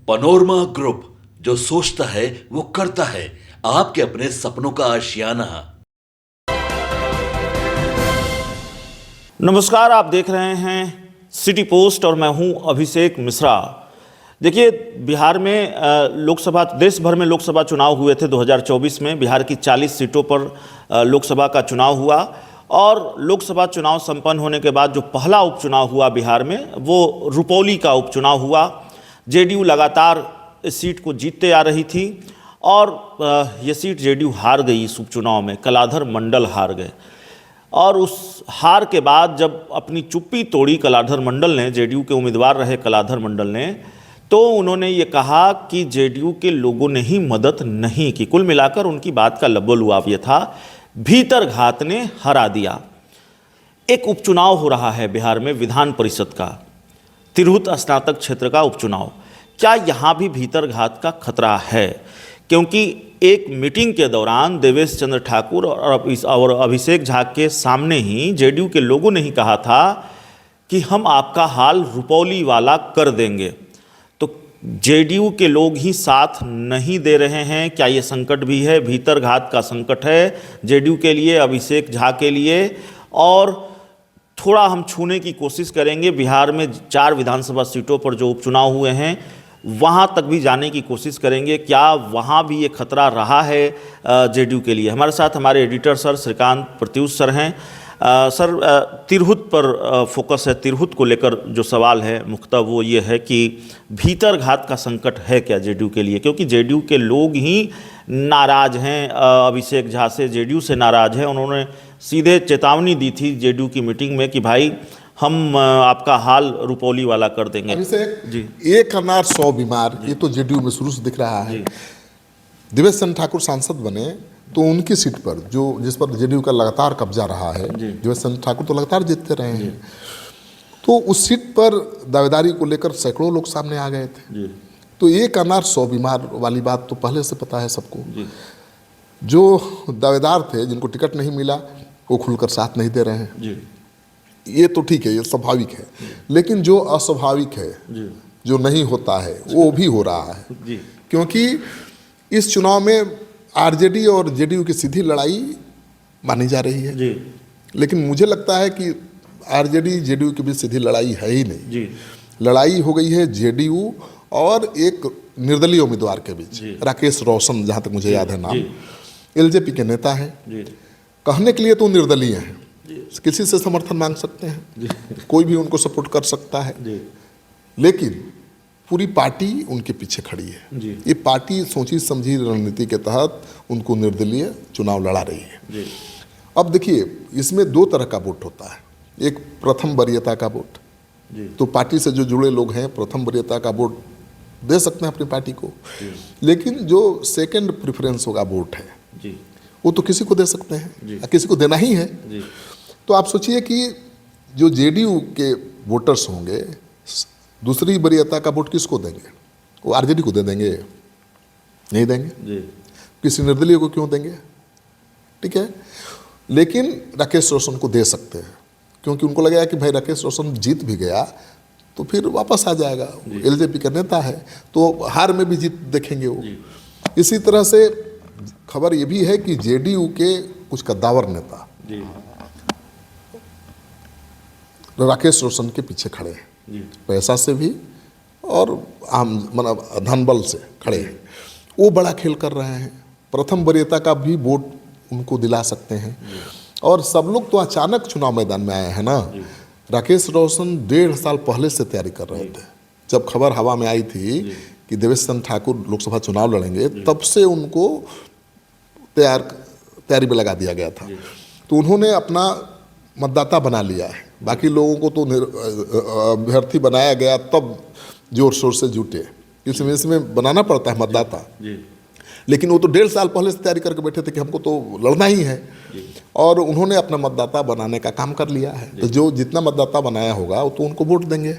Panorama group, जो सोचता है वो करता है। आपके अपने सपनों का आशियाना। नमस्कार, आप देख रहे हैं सिटी पोस्ट और मैं हूं अभिषेक मिश्रा। देखिए, बिहार में देश भर में लोकसभा चुनाव हुए थे 2024 में। बिहार की 40 सीटों पर लोकसभा का चुनाव हुआ और लोकसभा चुनाव संपन्न होने के बाद जो पहला उपचुनाव हुआ बिहार में, वो रुपौली का उपचुनाव हुआ। जेडीयू लगातार इस सीट को जीतते आ रही थी और ये सीट जेडीयू हार गई इस उपचुनाव में। कलाधर मंडल हार गए और उस हार के बाद जब अपनी चुप्पी तोड़ी कलाधर मंडल ने, जेडीयू के उम्मीदवार रहे कलाधर मंडल ने, तो उन्होंने ये कहा कि जेडीयू के लोगों ने ही मदद नहीं की। कुल मिलाकर उनकी बात का लबोलुआब ये था, भीतर घात ने हरा दिया। एक उपचुनाव हो रहा है बिहार में विधान परिषद का, तिरहुत स्नातक क्षेत्र का उपचुनाव। क्या यहाँ भी भीतर घात का खतरा है? क्योंकि एक मीटिंग के दौरान देवेश चंद्र ठाकुर और अभिषेक झा के सामने ही जेडीयू के लोगों ने ही कहा था कि हम आपका हाल रुपौली वाला कर देंगे। तो जेडीयू के लोग ही साथ नहीं दे रहे हैं। क्या ये संकट भी है? भीतर घात का संकट है जेडीयू के लिए, अभिषेक झा के लिए। और थोड़ा हम छूने की कोशिश करेंगे बिहार में 4 विधानसभा सीटों पर जो उपचुनाव हुए हैं, वहाँ तक भी जाने की कोशिश करेंगे। क्या वहाँ भी ये खतरा रहा है जेडीयू के लिए? हमारे साथ हमारे editor sir Shrikant Pratyush sir हैं। सर, तिरहुत पर फोकस है। तिरहुत को लेकर जो सवाल है मुख्यतः वो ये है कि भीतर घात का संकट है क्या जेडीयू के लिए? क्योंकि जेडीयू के लोग ही नाराज़ हैं अभिषेक झा से, जेडीयू से नाराज़ हैं। उन्होंने सीधे चेतावनी दी थी जेडीयू की मीटिंग में कि भाई हम आपका हाल रुपौली वाला कर देंगे। अभिषेक जी, एक अनार 100 बीमार, ये तो जेडीयू में शुरू से दिख रहा है। देवेश चंद्र ठाकुर सांसद बने तो उनकी सीट पर जिस पर जेडीयू का लगातार कब्जा रहा है, देवेश चंद्र ठाकुर तो लगातार जीतते रहे हैं, तो उस सीट पर दावेदारी को लेकर सैकड़ों लोग सामने आ गए थे। तो एक अनार 100 बीमार वाली बात तो पहले से पता है सबको। जो दावेदार थे, जिनको टिकट नहीं मिला, वो खुलकर साथ नहीं दे रहे हैं। ये तो ठीक है, ये स्वाभाविक है। लेकिन जो अस्वाभाविक है, जो नहीं होता है, वो भी हो रहा है। क्योंकि इस चुनाव में आरजेडी और जेडीयू की सीधी लड़ाई मानी जा रही है। लेकिन मुझे लगता है कि आरजेडी जेडीयू के बीच सीधी लड़ाई है ही नहीं। लड़ाई हो गई है जेडीयू और एक निर्दलीय उम्मीदवार के बीच, राकेश रोशन, जहाँ तक मुझे याद है नाम। एलजेपी के नेता हैं, कहने के लिए तो निर्दलीय हैं, किसी से समर्थन मांग सकते हैं, कोई भी उनको सपोर्ट कर सकता है। लेकिन पूरी पार्टी उनके पीछे खड़ी है। ये पार्टी सोची समझी रणनीति के तहत उनको निर्दलीय चुनाव लड़ा रही है। अब देखिए, इसमें 2 तरह का वोट होता है। एक प्रथम वरीयता का वोट, तो पार्टी से जो जुड़े लोग हैं प्रथम वरीयता का वोट दे सकते हैं अपनी पार्टी को। लेकिन जो सेकंड प्रेफरेंस होगा वोट है, वो तो किसी को दे सकते हैं, किसी को देना ही है। तो आप सोचिए कि जो जेडीयू के वोटर्स होंगे, दूसरी वरीयता का वोट किसको देंगे? वो आरजेडी को दे देंगे? नहीं देंगे। किसी निर्दलीय को क्यों देंगे? ठीक है। लेकिन राकेश रोशन को दे सकते हैं, क्योंकि उनको लगेगा कि भाई राकेश रोशन जीत भी गया तो फिर वापस आ जाएगा, एलजेपी का नेता है, तो हार में भी जीत देखेंगे वो। इसी तरह से खबर ये भी है कि जेडीयू के कुछ कद्दावर नेता राकेश रोशन के पीछे खड़े हैं, पैसा से भी और आम मतलब धनबल से खड़े हैं। वो बड़ा खेल कर रहे हैं, प्रथम वरीयता का भी वोट उनको दिला सकते हैं। और सब लोग तो अचानक चुनाव मैदान में आए हैं ना। राकेश रोशन 1.5 साल पहले से तैयारी कर रहे थे। जब खबर हवा में आई थी कि देवेश चंद्र ठाकुर लोकसभा चुनाव लड़ेंगे, तब से उनको तैयारी में लगा दिया गया था। तो उन्होंने अपना मतदाता बना लिया है। बाकी लोगों को तो अभ्यर्थी बनाया गया, तब जोर शोर से जुटे। इसमें बनाना पड़ता है मतदाता। लेकिन वो तो 1.5 साल पहले से तैयारी करके बैठे थे कि हमको तो लड़ना ही है, और उन्होंने अपना मतदाता बनाने का काम कर लिया है। तो जो जितना मतदाता बनाया होगा वो तो उनको वोट देंगे।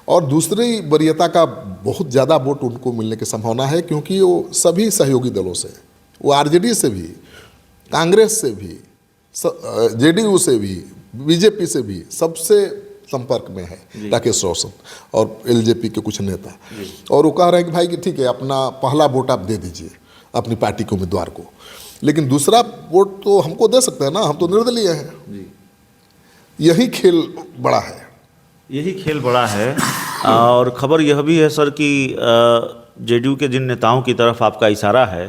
और दूसरी वरीयता का बहुत ज़्यादा वोट उनको मिलने की संभावना है, क्योंकि वो सभी सहयोगी दलों से, वो आरजेडी से भी, कांग्रेस से भी, जेडीयू से भी, बीजेपी से भी सबसे संपर्क में है राकेश रोशन और एलजेपी के कुछ नेता, और वो कह रहे हैं कि भाई कि ठीक है अपना पहला वोट आप दे दीजिए अपनी पार्टी के उम्मीदवार को, लेकिन दूसरा वोट तो हमको दे सकते हैं ना, हम तो निर्दलीय हैं। यही खेल बड़ा है, यही खेल बड़ा है। और खबर यह भी है सर कि जेडीयू के जिन नेताओं की तरफ आपका इशारा है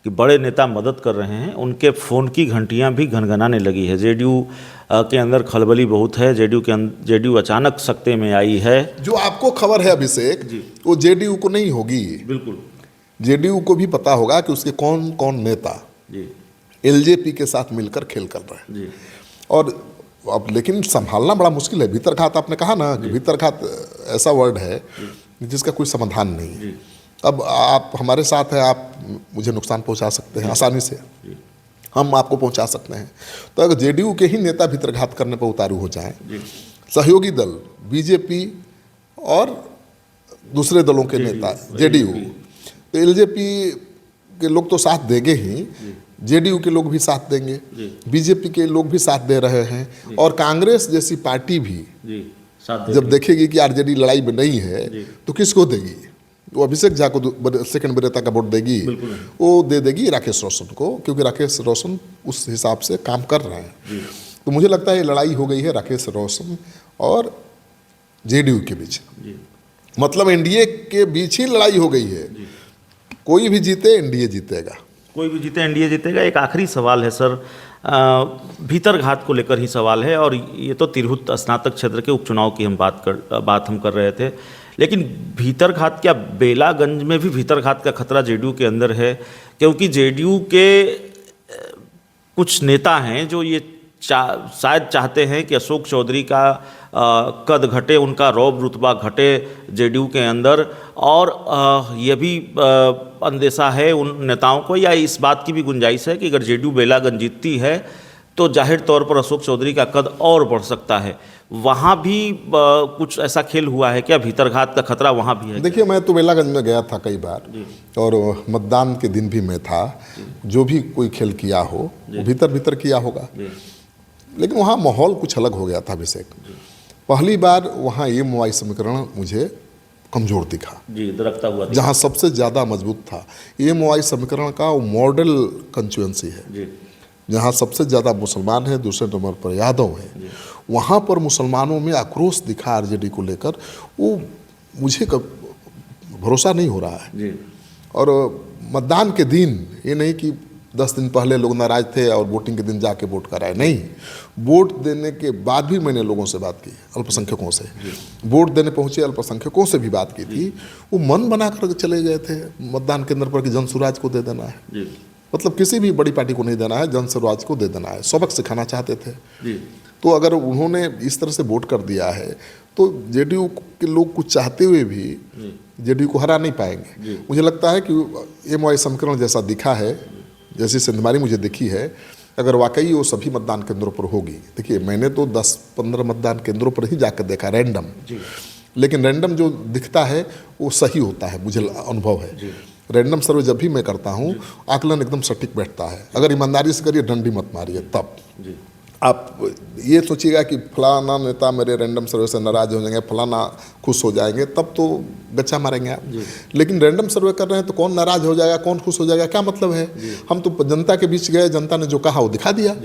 कि बड़े नेता मदद कर रहे हैं, उनके फ़ोन की घंटियां भी घनघनाने लगी है। जेडीयू के अंदर खलबली बहुत है, जेडीयू अचानक सत्ते में आई है। जो आपको खबर है अभिषेक, वो जेडीयू को नहीं होगी। बिल्कुल, जेडीयू को भी पता होगा कि उसके कौन कौन नेता एलजेपी के साथ मिलकर खेल कर रहे हैं। और अब लेकिन संभालना बड़ा मुश्किल है। भीतरघात आपने कहा ना कि भीतरघात ऐसा वर्ड है जिसका कोई समाधान नहीं है। अब आप हमारे साथ हैं, आप मुझे नुकसान पहुंचा सकते हैं आसानी से, हम आपको पहुंचा सकते हैं। तो अगर जेडीयू के ही नेता भीतरघात करने पर उतारू हो जाएं, सहयोगी दल बीजेपी और दूसरे दलों के नेता जेडीयू, तो एलजेपी के लोग तो साथ देंगे ही, जेडीयू के लोग भी साथ देंगे, बीजेपी के लोग भी साथ दे रहे हैं, और कांग्रेस जैसी पार्टी भी जब देखेगी कि आरजेडी लड़ाई में नहीं है तो किसको देगी? वो अभिषेक झा को सेकंड वरीयता का वोट देगी, वो दे देगी राकेश रोशन को, क्योंकि राकेश रोशन उस हिसाब से काम कर रहे हैं। तो मुझे लगता है ये लड़ाई हो गई है राकेश रोशन और जेडीयू के बीच, मतलब एनडीए के बीच ही लड़ाई हो गई है। कोई भी जीते एनडीए जीतेगा, कोई भी जीते एनडीए जीतेगा। एक आखिरी सवाल है सर, भीतरघात को लेकर ही सवाल है, और ये तो तिरहुत स्नातक क्षेत्र के उपचुनाव की हम बात हम कर रहे थे, लेकिन भीतरघात, क्या बेलागंज में भी भीतरघात का खतरा जेडीयू के अंदर है? क्योंकि जेडीयू के कुछ नेता हैं जो ये शायद चाहते हैं कि अशोक चौधरी का कद घटे, उनका रौब रुतबा घटे जेडीयू के अंदर, और ये भी अंदेशा है उन नेताओं को, या इस बात की भी गुंजाइश है कि अगर जेडीयू बेलागंज जीतती है तो जाहिर तौर पर अशोक चौधरी का कद और बढ़ सकता है। वहाँ भी कुछ ऐसा खेल हुआ है क्या? भीतरघात का खतरा वहाँ भी है? देखिए, मैं तो बेलागंज में गया था कई बार, और मतदान के दिन भी मैं था। जो भी कोई खेल किया हो वो भीतर भीतर किया होगा, लेकिन वहाँ माहौल कुछ अलग हो गया था अभिषेक। पहली बार वहाँ ये एमवाई समीकरण मुझे कमज़ोर दिखा, दरकता हुआ, जहाँ सबसे ज़्यादा मजबूत था। ये एमवाई समीकरण का वो मॉडल कंस्टिट्यूएंसी है, जहाँ सबसे ज़्यादा मुसलमान है, दूसरे नंबर पर यादव है। वहाँ पर मुसलमानों में आक्रोश दिखा आरजेडी को लेकर, वो मुझे भरोसा नहीं हो रहा है। और मतदान के दिन, ये नहीं कि 10 दिन पहले लोग नाराज थे और वोटिंग के दिन जाके वोट कराए, नहीं, वोट देने के बाद भी मैंने लोगों से बात की, अल्पसंख्यकों से, वोट देने पहुंचे अल्पसंख्यकों से भी बात की थी। वो मन बना कर चले गए थे मतदान केंद्र पर कि जनसुराज को दे देना है, मतलब किसी भी बड़ी पार्टी को नहीं देना है, जनसुराज को दे देना है, सबक सिखाना चाहते थे। तो अगर उन्होंने इस तरह से वोट कर दिया है तो जेडीयू के लोग कुछ चाहते हुए भी जेडीयू को हरा नहीं पाएंगे। मुझे लगता है कि एमवाई समीकरण जैसा दिखा है, जैसी सिंधमारी मुझे दिखी है, अगर वाकई वो सभी मतदान केंद्रों पर होगी। देखिए, मैंने तो 10-15 मतदान केंद्रों पर ही जाकर देखा रैंडम, लेकिन रैंडम जो दिखता है वो सही होता है, मुझे अनुभव है। रैंडम सर्वे जब भी मैं करता हूँ आकलन एकदम सटीक बैठता है। अगर ईमानदारी से करिए, डंडी मत मारिए, तब आप ये सोचिएगा कि फलाना नेता मेरे रैंडम सर्वे से नाराज हो जाएंगे, फलाना खुश हो जाएंगे, तब तो गच्चा मारेंगे आप। लेकिन रैंडम सर्वे कर रहे हैं तो कौन नाराज हो जाएगा, कौन खुश हो जाएगा, क्या मतलब है? हम तो जनता के बीच गए, जनता ने जो कहा वो दिखा दिया।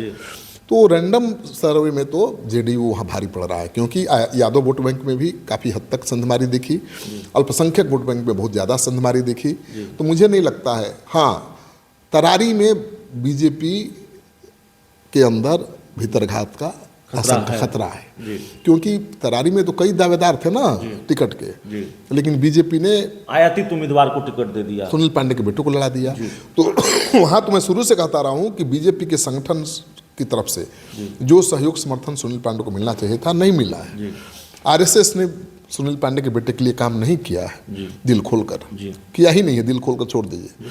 तो रैंडम सर्वे में तो जेडीयू वहाँ भारी पड़ रहा है, क्योंकि यादव वोट बैंक में भी काफ़ी हद तक संधमारी दिखी, अल्पसंख्यक वोट बैंक में बहुत ज़्यादा संधमारी दिखी। तो मुझे नहीं लगता है, हाँ, तरारी में बीजेपी के अंदर भीतरघात का खतरा है, क्योंकि तरारी में तो कई दावेदार थे ना टिकट के, लेकिन बीजेपी ने आयातित उम्मीदवार को टिकट दे दिया, सुनील पांडे के बेटे को लड़ा दिया। तो वहाँ तो मैं शुरू से कहता रहा हूँ कि बीजेपी के संगठन की तरफ से जो सहयोग समर्थन सुनील पांडे को मिलना चाहिए था, नहीं मिला है। आरएसएस ने सुनील पांडे के बेटे के लिए काम नहीं किया है, दिल खोलकर किया ही नहीं है, दिल खोलकर छोड़ दीजिए।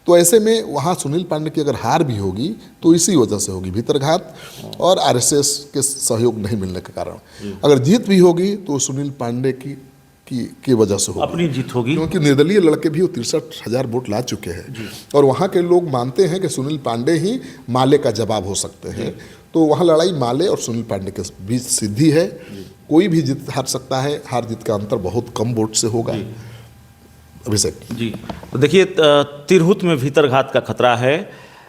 तो ऐसे में वहाँ सुनील पांडे की अगर हार भी होगी तो इसी वजह से होगी, भीतरघात और आरएसएस के सहयोग नहीं मिलने के कारण। अगर जीत भी होगी तो सुनील पांडे की वजह से होगी, अपनी जीत होगी, क्योंकि निर्दलीय लड़के भी वो 63,000 वोट ला चुके हैं, और वहाँ के लोग मानते हैं कि सुनील पांडे ही माले का जवाब हो सकते हैं। तो वहाँ लड़ाई माले और सुनील पांडे के बीच सीधी है, कोई भी जीत हार सकता है, हार जीत का अंतर बहुत कम वोट से होगा। अभिषेक जी, तो देखिए तिरहुत में भीतरघात का खतरा है,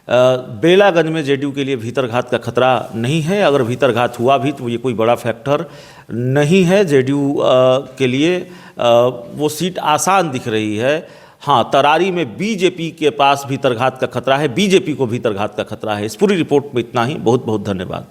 बेलागंज में जेडीयू के लिए भीतरघात का खतरा नहीं है। अगर भीतरघात हुआ भी तो ये कोई बड़ा फैक्टर नहीं है जेडीयू के लिए, वो सीट आसान दिख रही है। हाँ, तरारी में बीजेपी के पास भीतरघात का खतरा है, बीजेपी को भीतरघात का खतरा है। इस पूरी रिपोर्ट में इतना ही। बहुत बहुत धन्यवाद।